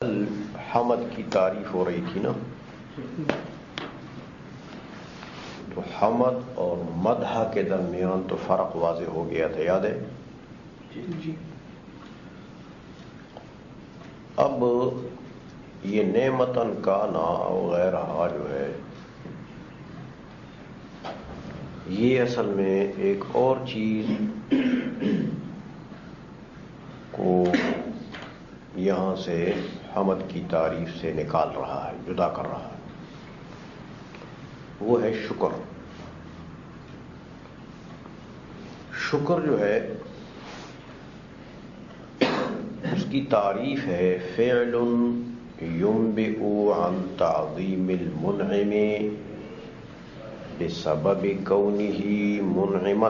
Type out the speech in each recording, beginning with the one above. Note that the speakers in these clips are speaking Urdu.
حمد کی تعریف ہو رہی تھی نا، تو حمد اور مدح کے درمیان تو فرق واضح ہو گیا تھا، یاد ہے؟ جی۔ اب یہ نعمتن کانا وغیرہ جو ہے، یہ اصل میں ایک اور چیز کو یہاں سے حمد کی تعریف سے نکال رہا ہے، جدا کر رہا ہے، وہ ہے شکر۔ شکر جو ہے اس کی تعریف ہے فعل ينبئ عن تعظیم المنعم بسبب کونہ منعما۔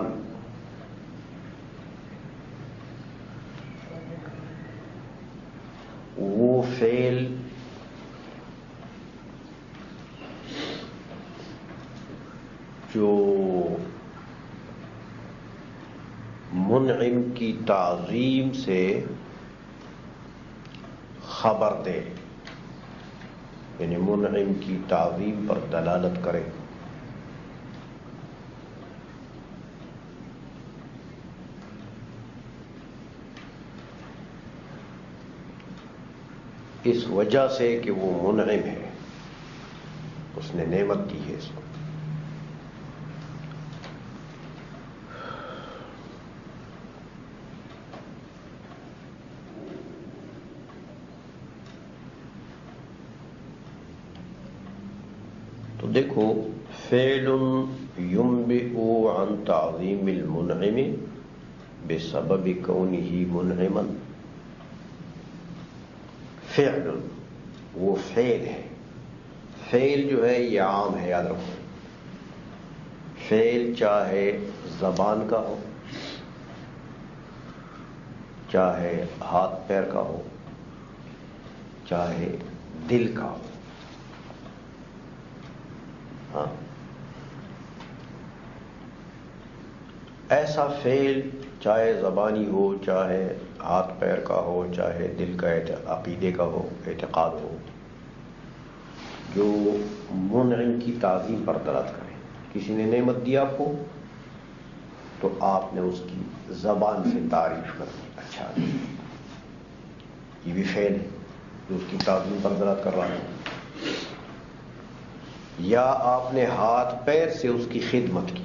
وہ فعل جو منعم کی تعظیم سے خبر دے، یعنی منعم کی تعظیم پر دلالت کرے۔ اس وجہ سے کہ وہ منعم ہے، اس نے نعمت دی ہے اس کو۔ تو دیکھو، فعل ينبئ عن تعظیم المنعم بسبب کونہ منعما۔ فعل وہ فعل ہے، فعل جو ہے یہ عام ہے، یاد رکھو۔ فعل چاہے زبان کا ہو، چاہے ہاتھ پیر کا ہو، چاہے دل کا ہو، ہاں، ایسا فعل چاہے زبانی ہو، چاہے ہاتھ پیر کا ہو، چاہے دل کا عقیدے کا ہو، اعتقاد ہو، جو منعم کی تعظیم پر دلالت کرے۔ کسی نے نعمت دی آپ کو تو آپ نے اس کی زبان سے تعریف کرنی، اچھا یہ بھی فعل ہے جو اس کی تعظیم پر دلالت کر رہا ہے۔ یا آپ نے ہاتھ پیر سے اس کی خدمت کی،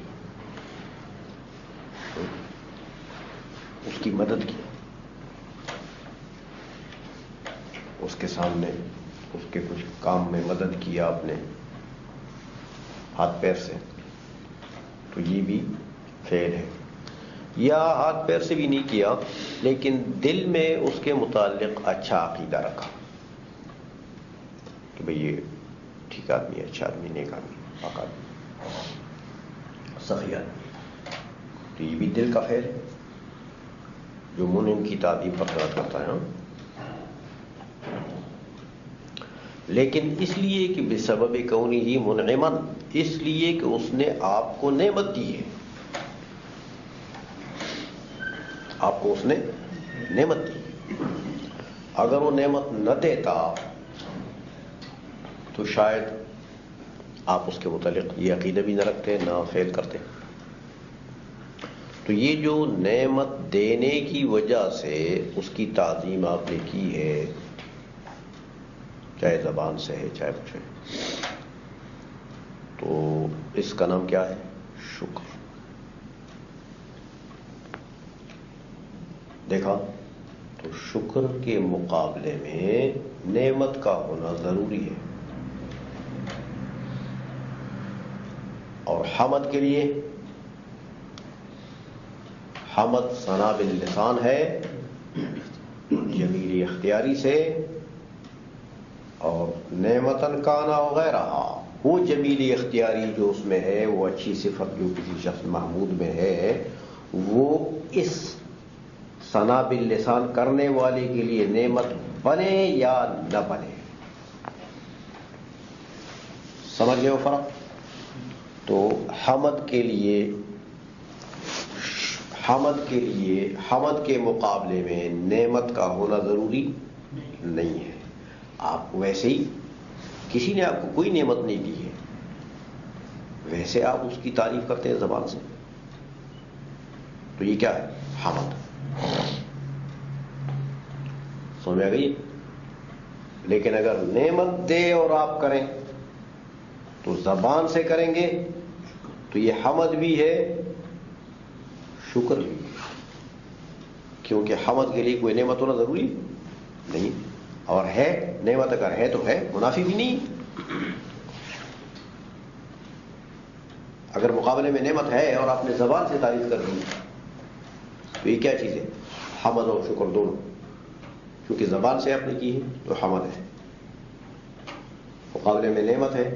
اس کی مدد کی، اس کے سامنے اس کے کچھ کام میں مدد کی آپ نے ہاتھ پیر سے، تو یہ بھی فعل ہے۔ یا ہاتھ پیر سے بھی نہیں کیا لیکن دل میں اس کے متعلق اچھا عقیدہ رکھا کہ بھئی یہ ٹھیک آدمی ہے، اچھا آدمی، نیک آدمی، پاک آدمی، سخی آدمی، تو یہ بھی دل کا فعل ہے جو منعم کی تعظیم پر دلالت کرتا ہے۔ لیکن اس لیے کہ بسبب کونہ منعما، اس لیے کہ اس نے آپ کو نعمت دی ہے، آپ کو اس نے نعمت دی۔ اگر وہ نعمت نہ دیتا تو شاید آپ اس کے متعلق یہ عقیدہ بھی نہ رکھتے، نہ فعل کرتے۔ تو یہ جو نعمت دینے کی وجہ سے اس کی تعظیم آپ نے کی ہے، چاہے زبان سے ہے چاہے کچھ ہے، تو اس کا نام کیا ہے؟ شکر۔ دیکھا، تو شکر کے مقابلے میں نعمت کا ہونا ضروری ہے، اور حمد کے لیے حمد ثنا باللسان ہے، جمیل اختیاری سے، اور نعمتن کانا وغیرہ وہ جمیل اختیاری جو اس میں ہے، وہ اچھی صفت جو کسی شخص محمود میں ہے، وہ اس ثنا باللسان کرنے والے کے لیے نعمت بنے یا نہ بنے، سمجھ گئے ہو فرق؟ تو حمد کے لیے حمد کے مقابلے میں نعمت کا ہونا ضروری نہیں ہے، آپ کو ویسے ہی کسی نے آپ کو کوئی نعمت نہیں دی ہے، ویسے آپ اس کی تعریف کرتے ہیں زبان سے، تو یہ کیا ہے؟ حمد. سمجھ میں آ گئی؟ لیکن اگر نعمت دے اور آپ کریں تو زبان سے کریں گے تو یہ حمد بھی ہے، شکر بھی ہے، کیونکہ حمد کے لیے کوئی نعمت ہونا ضروری نہیں، اور ہے نعمت، اگر ہے تو ہے، منافی بھی نہیں. اگر مقابلے میں نعمت ہے اور آپ نے زبان سے تعریف کر دی تو یہ کیا چیز ہے؟ حمد اور شکر دونوں، کیونکہ زبان سے آپ نے کی ہے تو حمد ہے، مقابلے میں نعمت ہے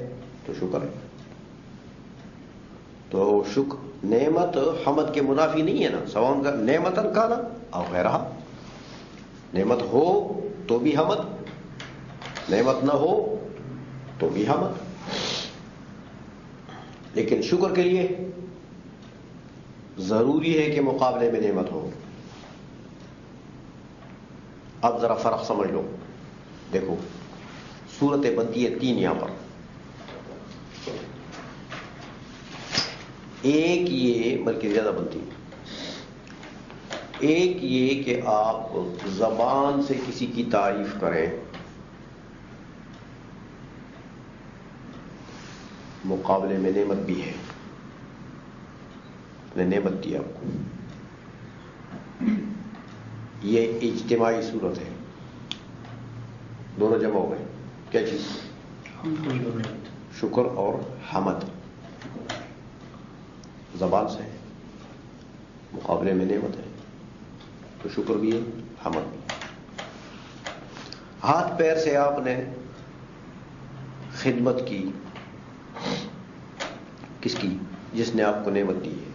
تو شکر ہے. تو شکر نعمت حمد کے منافی نہیں ہے نا، سوام کا نعمتن کانا او غیرہا، نعمت ہو تو بھی حمد، نعمت نہ ہو تو بھی حمد. لیکن شکر کے لیے ضروری ہے کہ مقابلے میں نعمت ہو. اب ذرا فرق سمجھ لو، دیکھو صورتیں بنتی ہے تین یہاں پر. ایک یہ، بلکہ زیادہ بنتی ہے. ایک یہ کہ آپ زبان سے کسی کی تعریف کریں، مقابلے میں نعمت بھی ہے، نے نعمت دی آپ کو، یہ اجتماعی صورت ہے. دونوں جمع ہو گئے، کیا چیز؟ شکر اور حمد. زبان سے ہے، مقابلے میں نعمت ہے، تو شکر بھی ہے، حمد بھی. ہاتھ پیر سے آپ نے خدمت کی، کس کی؟ جس نے آپ کو نعمت دی ہے،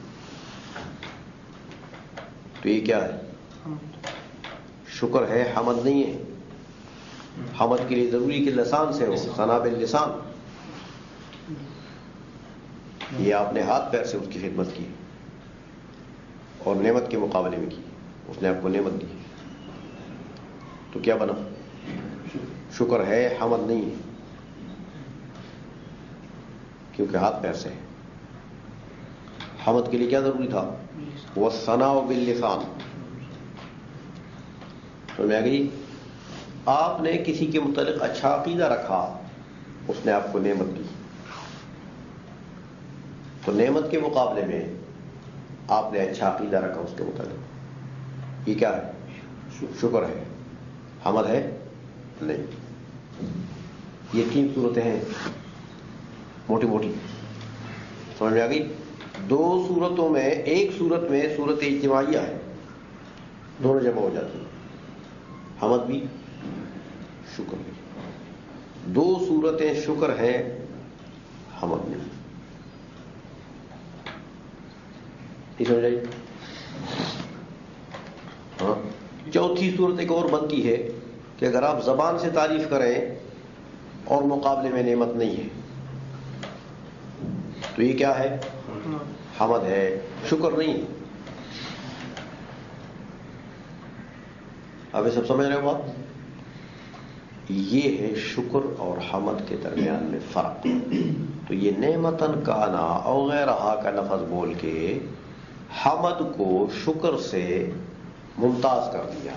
تو یہ کیا ہے؟ شکر ہے، حمد نہیں ہے. حمد کے لیے ضروری کہ لسان سے ہو، ثنا باللسان. یہ آپ نے ہاتھ پیر سے اس کی خدمت کی اور نعمت کے مقابلے میں کی، اس نے آپ کو نعمت دی، تو کیا بنا؟ شکر ہے، حمد نہیں ہے، کیونکہ ہاتھ پیر سے ہے. حمد کے لیے کیا ضروری تھا؟ وَالثَّنَاءُ بِاللِّسَانِ. تو میں گئی، آپ نے کسی کے متعلق اچھا عقیدہ رکھا، اس نے آپ کو نعمت دی، تو نعمت کے مقابلے میں آپ نے اچھا عقیدہ رکھا اس کے متعلق، یہ کیا ہے؟ شکر ہے. حمد ہے؟ نہیں. یہ تین صورتیں ہیں موٹی موٹی، سمجھ میں آ گئی؟ دو صورتوں میں، ایک صورت میں صورت اجتماعیہ ہے، دونوں جمع ہو جاتی ہیں، حمد بھی شکر بھی. دو صورتیں شکر ہیں، حمد نہیں. نہیں سمجھ آئی؟ ہاں. چوتھی صورت ایک اور بنتی ہے کہ اگر آپ زبان سے تعریف کریں اور مقابلے میں نعمت نہیں ہے تو یہ کیا ہے؟ حمد ہے، شکر نہیں. اب یہ سب سمجھ رہے ہو بات؟ یہ ہے شکر اور حمد کے درمیان میں فرق. تو یہ نعمتن کانا او غیرہا کا لفظ بول کے حمد کو شکر سے ممتاز کر دیا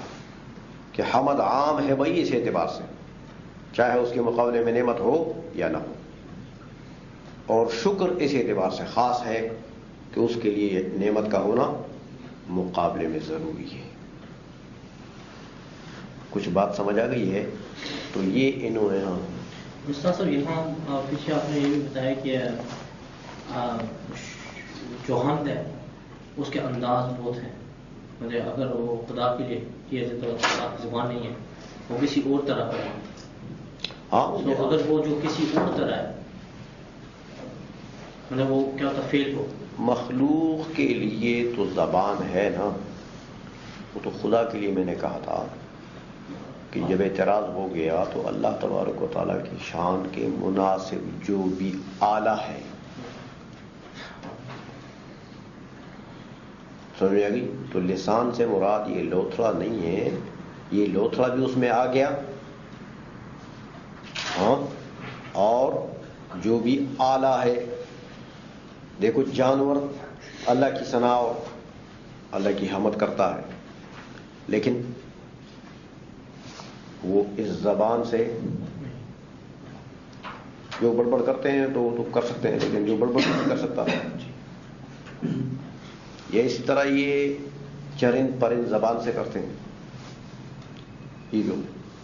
کہ حمد عام ہے بھائی اس اعتبار سے، چاہے اس کے مقابلے میں نعمت ہو یا نہ ہو، اور شکر اس اعتبار سے خاص ہے کہ اس کے لیے نعمت کا ہونا مقابلے میں ضروری ہے. کچھ بات سمجھ آ گئی ہے؟ تو یہ انہوں نے استاد صاحب یہاں پیچھے آپ نے یہ بھی بتایا کہ جو حمد ہے اس کے انداز بہت ہیں، مطلب اگر وہ خدا کے لیے کیا جائے تو خدا کی زبان نہیں ہے، وہ کسی اور طرح کا ہے. تو اگر وہ جو کسی اور طرح ہے مطلب وہ کیا ہوتا فیل ہو. مخلوق کے لیے تو زبان ہے نا، وہ تو خدا کے لیے میں نے کہا تھا کہ جب اعتراض ہو گیا تو اللہ تبارک و تعالیٰ کی شان کے مناسب جو بھی آلہ ہے، سمجھ آ گئی؟ تو لسان سے مراد یہ لوتھڑا نہیں ہے، یہ لوتھڑا بھی اس میں آ گیا ہاں، اور جو بھی آلہ ہے، دیکھو جانور اللہ کی ثنا اور اللہ کی حمد کرتا ہے، لیکن وہ اس زبان سے جو بڑبڑ کرتے ہیں تو وہ تو کر سکتے ہیں، لیکن جو بڑبڑ نہیں کر سکتا. یہ اسی طرح یہ چرند پرند زبان سے کرتے ہیں، یہ جو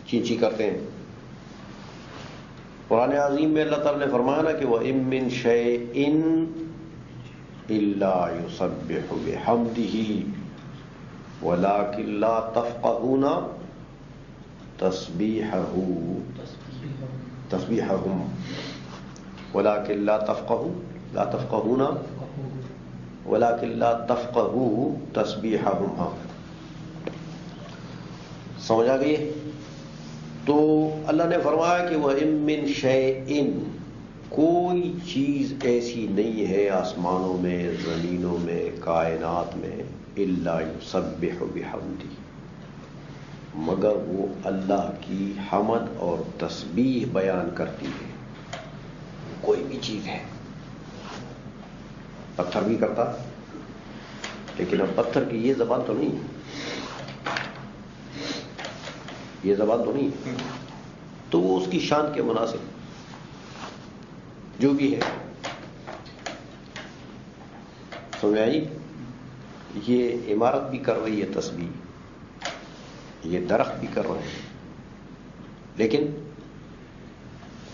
چینچی کرتے ہیں. قرآن عظیم میں اللہ تعالیٰ نے فرمایا نا کہ وَإِن مِّن شَيْءٍ إِلَّا يُسَبِّحُ بِحَمْدِهِ وَلَٰكِن لَّا تَفْقَهُونَ تَسْبِيحَهُمْ وَلَٰكِن لَّا تَفْقَهُونَ وَلَٰكِن لَّا تَفْقَهُوا تَسْبِيحَهُمْ. سمجھ آ گئی؟ تو اللہ نے فرمایا کہ وَإِن مِّن شَيْءٍ، کوئی چیز ایسی نہیں ہے آسمانوں میں، زمینوں میں، کائنات میں، إِلَّا يُسَبِّحُ بِحَمْدِهِ، مگر وہ اللہ کی حمد اور تسبیح بیان کرتی ہے. کوئی بھی چیز ہے، پتھر بھی کرتا، لیکن اب پتھر کی یہ زبان تو نہیں، یہ زبان تو نہیں، تو وہ اس کی شان کے مناسب جو بھی ہے. سمجھ آئی؟ یہ عمارت بھی کر رہی ہے تسبیح، یہ درخت بھی کر رہے ہیں، لیکن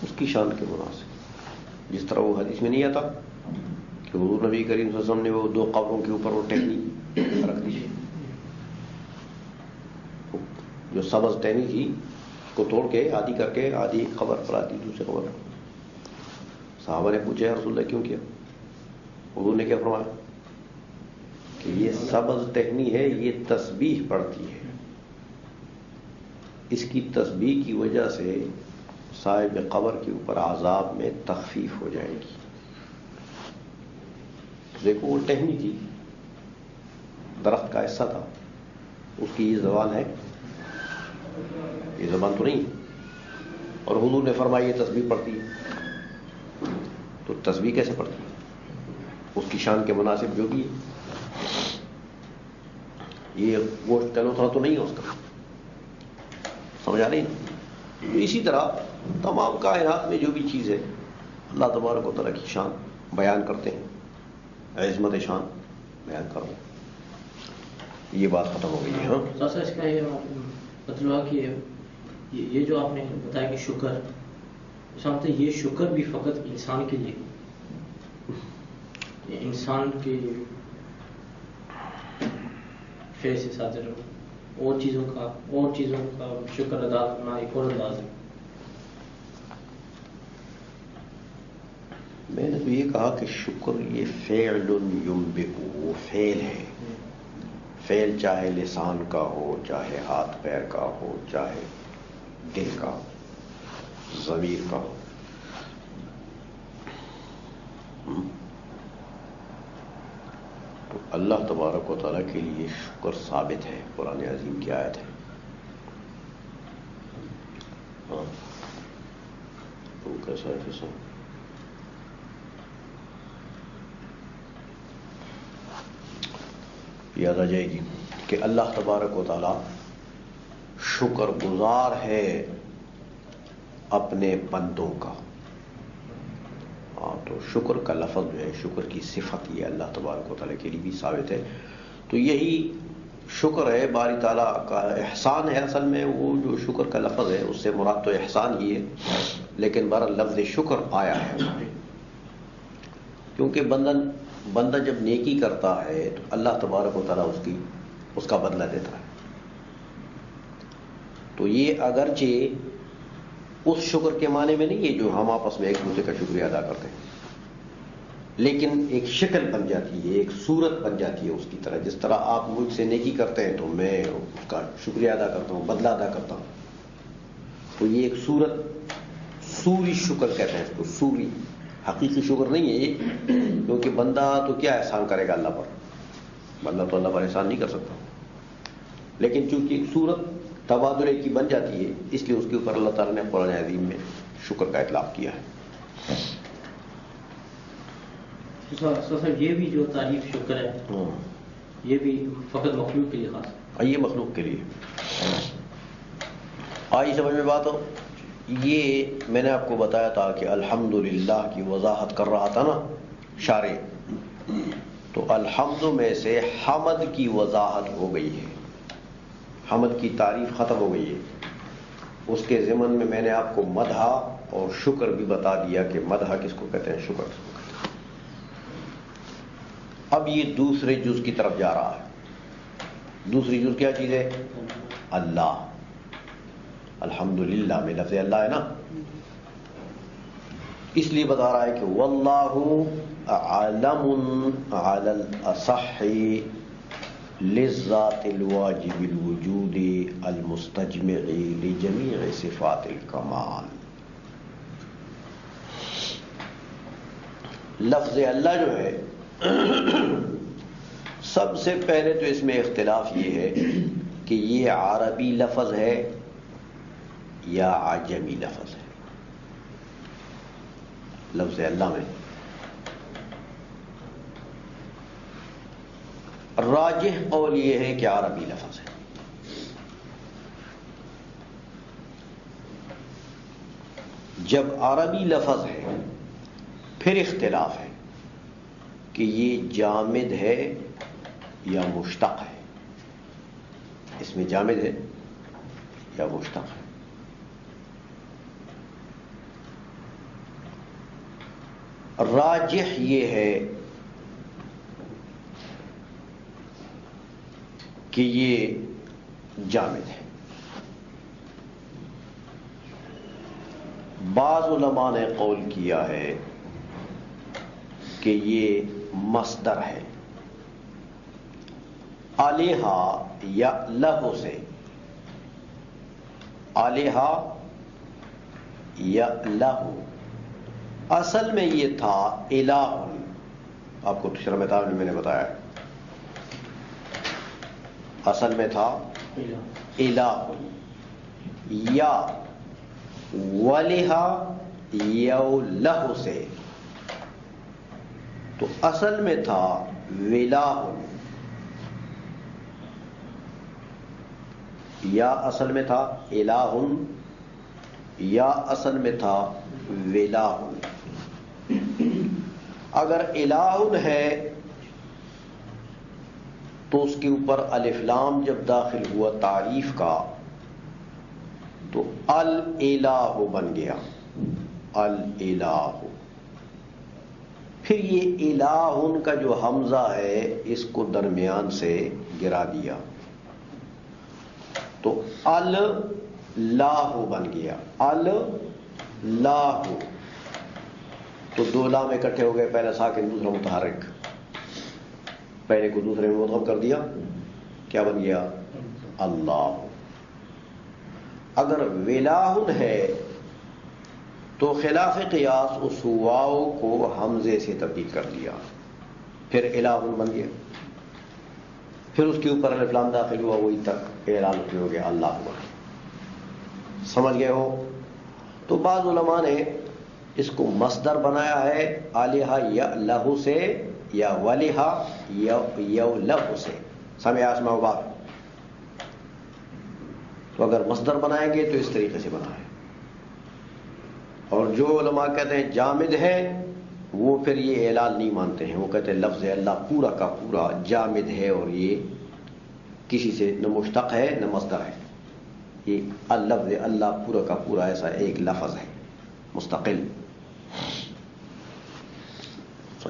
اس کی شان کے مناسب. جس طرح وہ حدیث میں نہیں آتا کہ حضور نبی کریم صلی اللہ علیہ وسلم نے وہ 2 قبروں کے اوپر وہ ٹہنی رکھ دی، جو سبز ٹہنی تھی اس کو توڑ کے آدھی کر کے آدھی قبر پر آدھی دوسرے قبر پر. صحابہ نے پوچھا یا رسول اللہ کیوں کیا؟ حضور نے کیا فرمایا کہ یہ سبز ٹہنی ہے، یہ تسبیح پڑھتی ہے، اس کی تسبیح کی وجہ سے صاحب قبر کے اوپر عذاب میں تخفیف ہو جائے گی. دیکھو وہ ٹہنی تھی، درخت کا حصہ تھا، اس کی یہ زبان ہے، یہ زبان تو نہیں. اور حضور نے فرمایا یہ تسبیح پڑھتی ہے، تو تسبیح کیسے پڑھتی ہے؟ اس کی شان کے مناسب جو بھی ہے. یہ گوشت تلوتھڑا تو نہیں ہے اس کا، سمجھا نہیں؟ اسی طرح تمام کائنات میں جو بھی چیز ہے اللہ تبارک و تعالیٰ کی شان بیان کرتے ہیں، عظمت شان بیان کرو. یہ بات ختم ہو گئی ہے. ہاں اس کا یہ مطلب کہ یہ جو آپ نے بتایا کہ شکر، سمجھتے یہ شکر بھی فقط انسان کے لیے، انسان کے فعل سے صادر ہو، اور چیزوں کا شکر ادا کرنا ایک اور انداز ہے. میں نے تو یہ کہا کہ شکر یہ فعل ينبئ، وہ فعل ہے. فعل چاہے لسان کا ہو، چاہے ہاتھ پیر کا ہو، چاہے دل کا، ضمیر کا ہو. تو اللہ تبارک و تعالیٰ کے لیے شکر ثابت ہے، قرآن عظیم کی آیت ہے. ہاں تو کیسا ہے کیسا یاد آ جائے گی کہ اللہ تبارک و تعالیٰ شکر گزار ہے اپنے بندوں کا. تو شکر کا لفظ جو ہے، شکر کی صفت یہ اللہ تبارک و تعالیٰ کے لیے بھی ثابت ہے. تو یہی شکر ہے، باری تعالیٰ کا احسان ہے. اصل میں وہ جو شکر کا لفظ ہے اس سے مراد تو احسان ہی ہے، لیکن بہرحال لفظ شکر آیا ہے کیونکہ بندہ جب نیکی کرتا ہے تو اللہ تبارک و تعالیٰ اس کا بدلہ دیتا ہے. تو یہ اگرچہ اس شکر کے معنی میں نہیں ہے جو ہم آپس میں ایک دوسرے کا شکریہ ادا کرتے ہیں، لیکن ایک شکل بن جاتی ہے، ایک صورت بن جاتی ہے اس کی طرح. جس طرح آپ مجھ سے نیکی کرتے ہیں تو میں اس کا شکریہ ادا کرتا ہوں، بدلہ ادا کرتا ہوں. تو یہ ایک صورت، سوری شکر کہتے ہیں اس کو. سوری حقیقی شکر نہیں ہے یہ، کیونکہ بندہ تو کیا احسان کرے گا اللہ پر؟ بندہ تو اللہ پر احسان نہیں کر سکتا. لیکن چونکہ ایک صورت تبادلے کی بن جاتی ہے، اس لیے اس کے اوپر اللہ تعالیٰ نے قرآن عظیم میں شکر کا اطلاق کیا ہے. سر یہ بھی جو تعریف شکر ہے یہ بھی فقط مخلوق کے لیے خاص ہے؟ یہ مخلوق کے لیے. آئی سمجھ میں بات ہو. یہ میں نے آپ کو بتایا تھا کہ الحمدللہ کی وضاحت کر رہا تھا نا شارع، تو الحمد میں سے حمد کی وضاحت ہو گئی ہے، حمد کی تعریف ختم ہو گئی ہے. اس کے ضمن میں میں نے آپ کو مدح اور شکر بھی بتا دیا کہ مدح کس کو کہتے ہیں، شکر کس کو کہتے ہیں. اب یہ دوسرے جز کی طرف جا رہا ہے. دوسری جز کیا چیز ہے؟ اللہ. الحمدللہ میں لفظ اللہ ہے نا، اس لیے بتا رہا ہے کہ واللہ عالم علی الاصح للذات الواجب الوجود المستجمع لجمیع صفات الکمال. لفظ اللہ جو ہے سب سے پہلے تو اس میں اختلاف یہ ہے کہ یہ عربی لفظ ہے یا عجمی لفظ ہے. لفظ اللہ میں راجح قول یہ ہے کہ عربی لفظ ہے. جب عربی لفظ ہے پھر اختلاف ہے کہ یہ جامد ہے یا مشتق ہے. اس میں جامد ہے یا مشتق ہے. راجح یہ ہے کہ یہ جامد ہے. بعض علماء نے قول کیا ہے کہ یہ مصدر ہے. علیہا یا لہو سے، علیہا یا لہو اصل میں یہ تھا الہ. آپ کو تشرح متاب میں نے بتایا اصل میں تھا الہ یا ولہا یو لہو سے، تو اصل میں تھا ولہ یا اصل میں تھا الہ یا اصل میں تھا ولہ. اگر الہ ہے تو اس کے اوپر الف لام جب داخل ہوا تعریف کا تو الالہ بن گیا. الالہ. پھر یہ الہ کا جو حمزہ ہے اس کو درمیان سے گرا دیا تو اللہ بن گیا. اللہ. تو دو لام اکٹھے ہو گئے، پہلا ساکن دوسرا متحرک. پہلے کو دوسرے میں مدغم کر دیا، کیا بن گیا؟ اللہ. اگر ولاہن ہے تو خلاف قیاس اس واو کو حمزے سے تبدیل کر دیا، پھر الہن بن گیا. پھر اس کے اوپر الف لام داخل ہوا، وہی تک اعلان ہو گیا اللہ ہوا. سمجھ گئے ہو؟ تو بعض علماء نے اس کو مصدر بنایا ہے آلیہ یا لہو سے یا ولیہ یو لہو سے. سمع اسمع و بات. تو اگر مصدر بنائیں گے تو اس طریقے سے بنائیں. اور جو علماء کہتے ہیں جامد ہے وہ پھر یہ اعلان نہیں مانتے ہیں. وہ کہتے ہیں لفظ اللہ پورا کا پورا جامد ہے اور یہ کسی سے نہ مشتق ہے نہ مصدر ہے. یہ لفظ اللہ پورا کا پورا ایسا ایک لفظ ہے مستقل.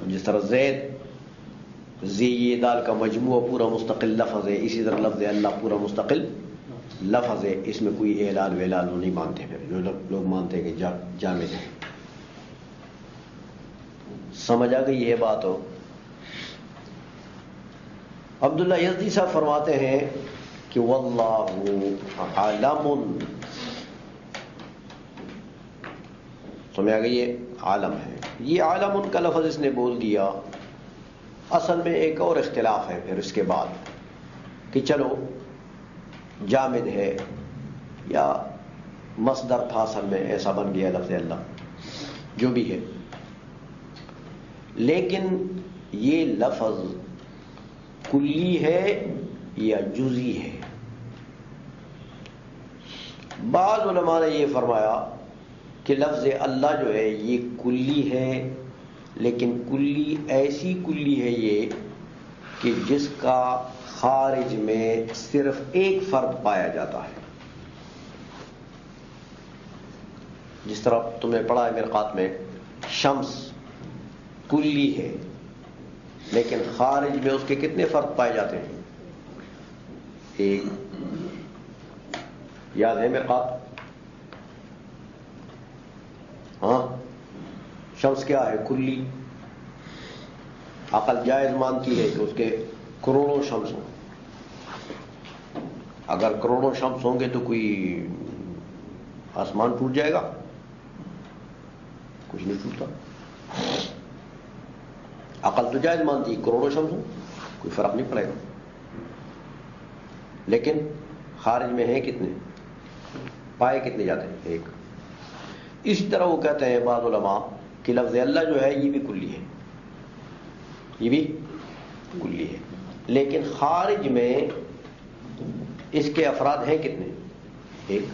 جس طرح زید زی دال کا مجموعہ پورا مستقل لفظ ہے، اسی طرح لفظ اللہ پورا مستقل لفظ ہے. اس میں کوئی اعلان ویلان نہیں مانتے. پھر جو لوگ مانتے ہیں کہ جامد ہے. سمجھ آ گئی یہ بات ہو؟ عبداللہ یزدی صاحب فرماتے ہیں کہ واللہ عالم. سمجھ آ گئی؟ یہ عالم ہے. یہ عالم ان کا لفظ اس نے بول دیا. اصل میں ایک اور اختلاف ہے پھر اس کے بعد کہ چلو جامد ہے یا مصدر تھا سب میں، ایسا بن گیا لفظ اللہ، جو بھی ہے. لیکن یہ لفظ کلی ہے یا جزئی ہے؟ بعض علماء نے یہ فرمایا کہ لفظ اللہ جو ہے یہ کلی ہے، لیکن کلی ایسی کلی ہے یہ کہ جس کا خارج میں صرف ایک فرد پایا جاتا ہے. جس طرح تم نے پڑھا ہے مرقات میں، شمس کلی ہے لیکن خارج میں اس کے کتنے فرد پائے جاتے ہیں؟ ایک. یاد ہے مرقات؟ ہاں، شمس کیا ہے؟ کلی. عقل جائز مانتی ہے کہ اس کے کروڑوں شمس ہوں. اگر کروڑوں شمس ہوں گے تو کوئی آسمان ٹوٹ جائے گا؟ کچھ نہیں ٹوٹتا. عقل تو جائز مانتی ہے کروڑوں شمس ہوں، کوئی فرق نہیں پڑے گا. لیکن خارج میں ہیں کتنے؟ پائے کتنے جاتے ہیں؟ ایک. اسی طرح وہ کہتے ہیں بعض علماء کہ لفظ اللہ جو ہے یہ بھی کلی ہے، یہ بھی کلی ہے، لیکن خارج میں اس کے افراد ہیں کتنے؟ ایک.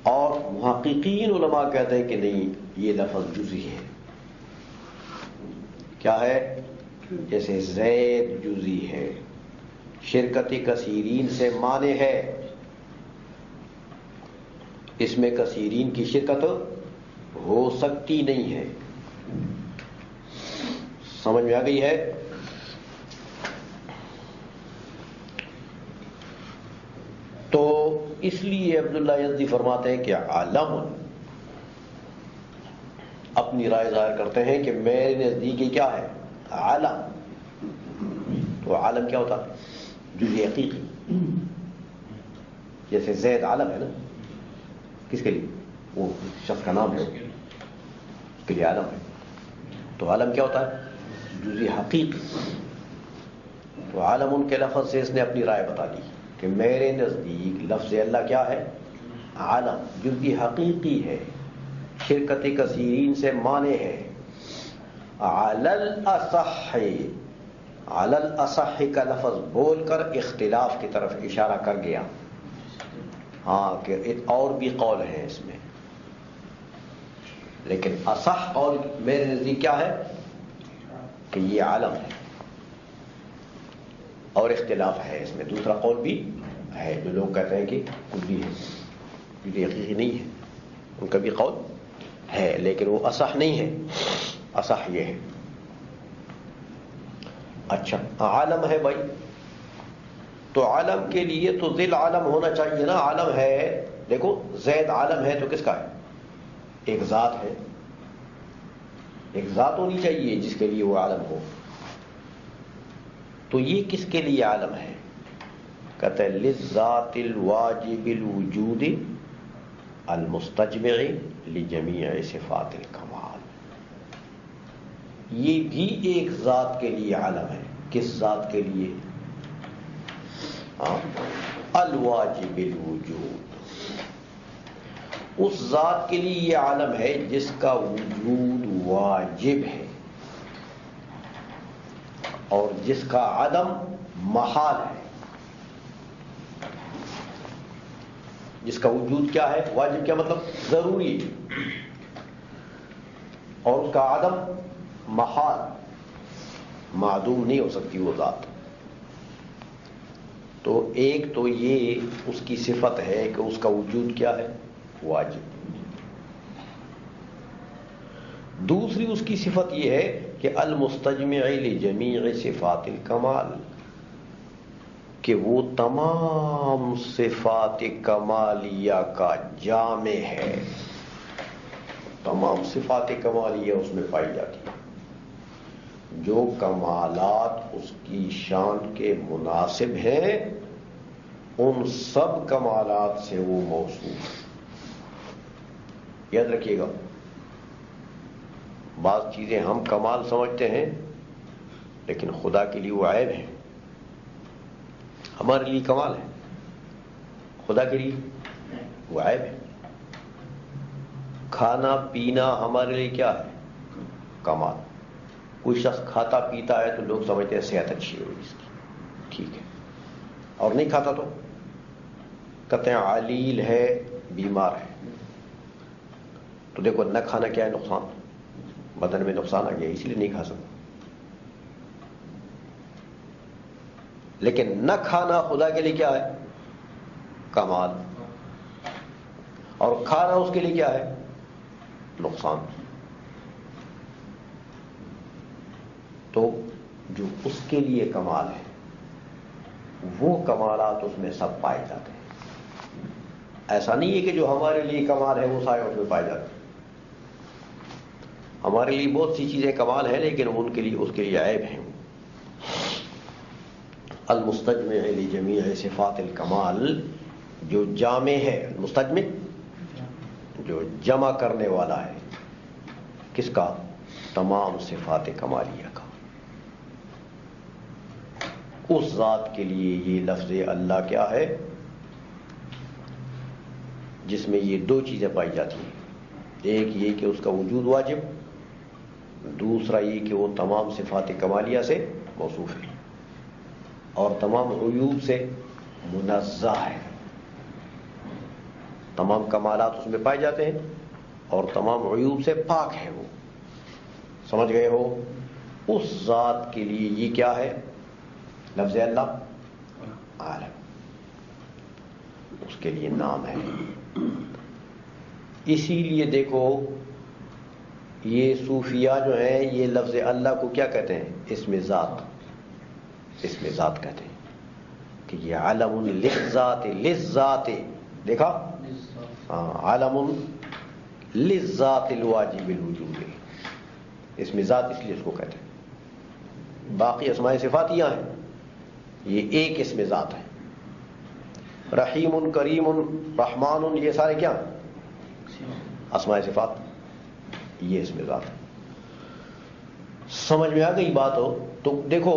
اور محققین علماء کہتے ہیں کہ نہیں، یہ لفظ جزئی ہے. کیا ہے؟ جیسے زید جزئی ہے، شرکت کثیرین سے مانع ہے، اس میں کثیرین کی شرکت ہو سکتی نہیں ہے. سمجھ میں آ گئی ہے؟ تو اس لیے عبداللہ یزدی فرماتے ہیں کہ عالم اپنی رائے ظاہر کرتے ہیں کہ میرے نزدیک یہ کیا ہے؟ عالم. تو عالم کیا ہوتا ہے؟ جزئی حقیقی. جیسے زید عالم ہے نا، کس کے لیے؟ وہ شخص کا نام ہے، اس کے لیے عالم ہے. تو عالم کیا ہوتا ہے؟ جزئی حقیقی. تو عالم ان کے لفظ سے اس نے اپنی رائے بتا دی کہ میرے نزدیک لفظ اللہ کیا ہے؟ عالم، جزئی حقیقی ہے، شرکت کثیرین سے مانع ہے. علی الاصح، علی الاصح کا لفظ بول کر اختلاف کی طرف اشارہ کر گیا. ہاں کہ اور بھی قول ہیں اس میں، لیکن اصح قول میرے نزدیک کیا ہے؟ کہ یہ عالم ہے، اور اختلاف ہے اس میں. دوسرا قول بھی ہے جو لوگ کہتے ہیں کہ کلی ہے، یہ حقیقی نہیں ہے، ان کا بھی قول ہے لیکن وہ اصح نہیں ہے. اصح یہ ہے. اچھا، عالم ہے بھائی، تو عالم کے لیے تو ذل عالم ہونا چاہیے نا. عالم ہے، دیکھو زید عالم ہے تو کس کا ہے؟ ایک ذات ہے، ایک ذات ہونی چاہیے جس کے لیے وہ عالم ہو. تو یہ کس کے لیے عالم ہے؟ کہتے ہیں للذات الواجب الوجود المستجمع لجمیع صفات الکمال. یہ بھی ایک ذات کے لیے عالم ہے. کس ذات کے لیے؟ الواجب الوجود، اس ذات کے لیے یہ عالم ہے جس کا وجود واجب ہے اور جس کا عدم محال ہے. جس کا وجود کیا ہے؟ واجب. کیا مطلب؟ ضروری. اور اس کا عدم محال، معدوم نہیں ہو سکتی وہ ذات. تو ایک تو یہ اس کی صفت ہے کہ اس کا وجود کیا ہے؟ واجب. دوسری اس کی صفت یہ ہے کہ المستجمع لجمیع صفات الکمال، کہ وہ تمام صفات کمالیہ کا جامع ہے. تمام صفات کمالیہ اس میں پائی جاتی ہے. جو کمالات اس کی شان کے مناسب ہیں ان سب کمالات سے وہ موصوف. یاد رکھیے گا، بعض چیزیں ہم کمال سمجھتے ہیں لیکن خدا کے لیے وہ عیب ہے. ہمارے لیے کمال ہے خدا کے لیے وہ عیب ہے. کھانا پینا ہمارے لیے کیا ہے؟ کمال. کوئی شخص کھاتا پیتا ہے تو لوگ سمجھتے ہیں صحت اچھی ہوگی اس کی، ٹھیک ہے، اور نہیں کھاتا تو کہتے ہیں علیل ہے، بیمار ہے. تو دیکھو نہ کھانا کیا ہے؟ نقصان، بدن میں نقصان آ گیا، اس لیے نہیں کھا سکتا. لیکن نہ کھانا خدا کے لیے کیا ہے؟ کمال. اور کھانا اس کے لیے کیا ہے؟ نقصان. تو جو اس کے لیے کمال ہے وہ کمالات اس میں سب پائے جاتے ہیں. ایسا نہیں ہے کہ جو ہمارے لیے کمال ہے وہ سارے اس میں پائے جاتے ہیں. ہمارے لیے بہت سی چیزیں کمال ہیں لیکن ان کے لیے اس کے لیے عیب ہیں. المستجمع لجمیع صفات الکمال، جو جامع ہے، مستجمع جو جمع کرنے والا ہے، کس کا؟ تمام صفات کمالیہ کا. اس ذات کے لیے یہ لفظ اللہ کیا ہے؟ جس میں یہ دو چیزیں پائی جاتی ہیں. ایک یہ کہ اس کا وجود واجب، دوسرا یہ کہ وہ تمام صفات کمالیہ سے موصوف ہے اور تمام عیوب سے منزہ ہے. تمام کمالات اس میں پائے جاتے ہیں اور تمام عیوب سے پاک ہے. وہ سمجھ گئے ہو؟ اس ذات کے لیے یہ کیا ہے؟ لفظ اللہ عالم، اس کے لیے نام ہے. اسی لیے دیکھو یہ صوفیاء جو ہیں یہ لفظ اللہ کو کیا کہتے ہیں؟ اسم ذات. اسم ذات کہتے ہیں کہ یہ علم للذات، للذات، دیکھا؟ علم للذات الواجب الوجود. اسم ذات اس لیے اس کو کہتے ہیں. باقی اسماء صفاتیاں ہیں، یہ ایک اسم ذات ہے. رحیم، کریم، رحمان، یہ سارے کیا اسماء صفات، یہ اسم ذات ہے. سمجھ میں آ گئی بات ہو؟ تو دیکھو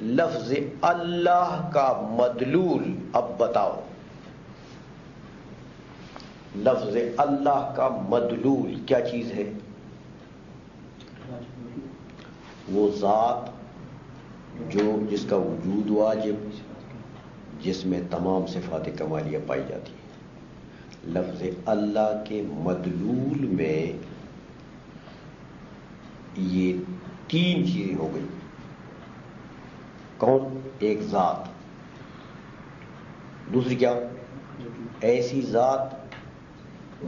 لفظ اللہ کا مدلول، اب بتاؤ لفظ اللہ کا مدلول کیا چیز ہے؟ وہ ذات جس کا وجود واجب، جس میں تمام صفات کمالیہ پائی جاتی ہے. لفظ اللہ کے مدلول میں یہ تین چیزیں ہو گئی. کون؟ ایک ذات، دوسری کیا؟ ایسی ذات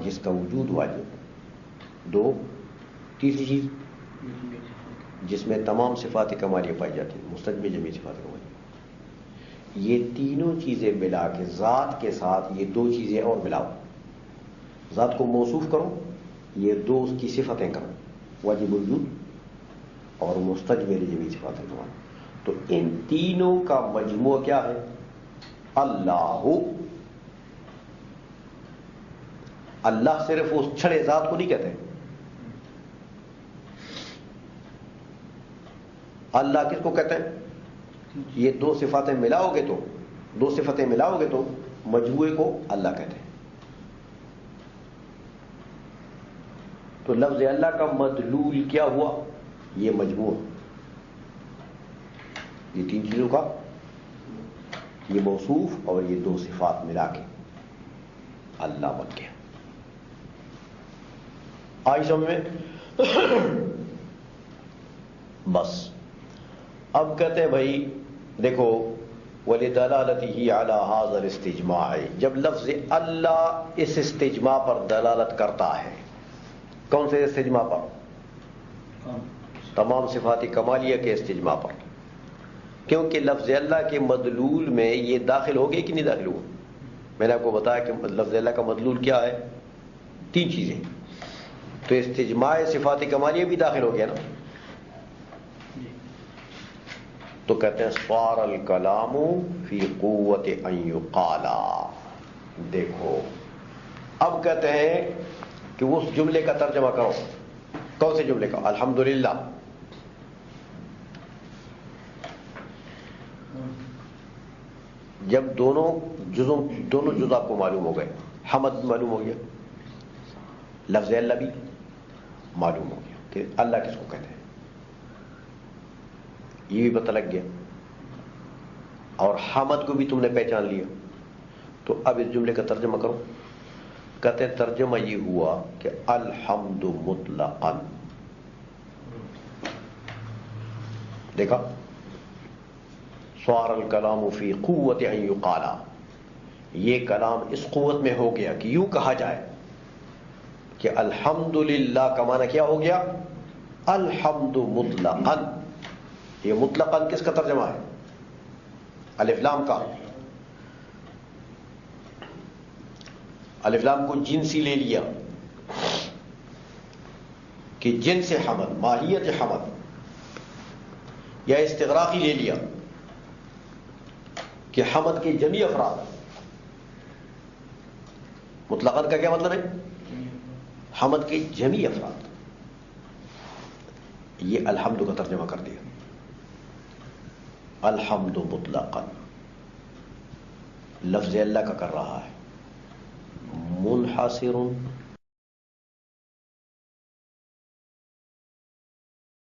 جس کا وجود واجب، دو، تیسری چیز جس میں تمام صفات کمالیہ پائی جاتی ہیں، مستجمع جمیع صفات کمالیہ. یہ تینوں چیزیں ملا کے ذات کے ساتھ یہ دو چیزیں اور ملاؤ. ذات کو موصوف کرو، یہ دو اس کی صفتیں کرو، واجب الوجود اور مستجمع جمیع صفات کمالیہ. تو ان تینوں کا مجموعہ کیا ہے؟ اللہ. اللہ صرف اس چھڑے ذات کو نہیں کہتے. اللہ کس کو کہتے ہیں؟ یہ دو صفاتیں ملاؤ گے تو مجموعے کو اللہ کہتے ہیں. تو لفظ اللہ کا مدلول کیا ہوا؟ یہ مجموعہ، یہ تین چیزوں کا، یہ موصوف اور یہ دو صفات ملا کے اللہ بن گیا. آئی سمجھ میں؟ بس اب کہتے ہیں بھائی دیکھو وَلِدَلَالَتِهِ عَلَى هَذَا الْاِسْتِجْمَاعِ، جب لفظ اللہ اس استجماع پر دلالت کرتا ہے. کون سے استجماع پر؟ تمام صفات کمالیہ کے استجماع پر. کیونکہ لفظ اللہ کے مدلول میں یہ داخل ہو گئے کہ نہیں داخل ہوا؟ میں نے آپ کو بتایا کہ لفظ اللہ کا مدلول کیا ہے؟ تین چیزیں. تو استجماع صفات کمالیہ بھی داخل ہو گیا نا. تو کہتے ہیں صار الکلام فی قوت ان یقال. دیکھو اب کہتے ہیں کہ اس جملے کا ترجمہ کرو. کون سے جملے کا؟ الحمدللہ. جب دونوں جزوں دونوں جز آپ کو معلوم ہو گئے. حمد معلوم ہو گیا, لفظ اللہ بھی معلوم ہو گیا کہ اللہ کس کو کہتے ہیں, یہ بھی پتہ لگ گیا, اور حمد کو بھی تم نے پہچان لیا. تو اب اس جملے کا ترجمہ کرو. کہتے ہیں ترجمہ یہ ہوا کہ الحمد مطلقاً. دیکھا, صار الکلام فی قوت ان یقال, یہ کلام اس قوت میں ہو گیا کہ یوں کہا جائے کہ الحمدللہ کا معنی کیا ہو گیا؟ الحمد مطلقاً. یہ مطلقاً کس کا ترجمہ ہے؟ الف لام کا. الف لام کو جنسی لے لیا کہ جنس حمد, ماہیت حمد, یا استغراقی لے لیا کہ حمد کے جمیع افراد. مطلقاً کا کیا مطلب ہے؟ حمد کے جمیع افراد. یہ الحمد کا ترجمہ کر دیا. الحمد مطلقاً لفظ اللہ کا کر رہا ہے. منحصر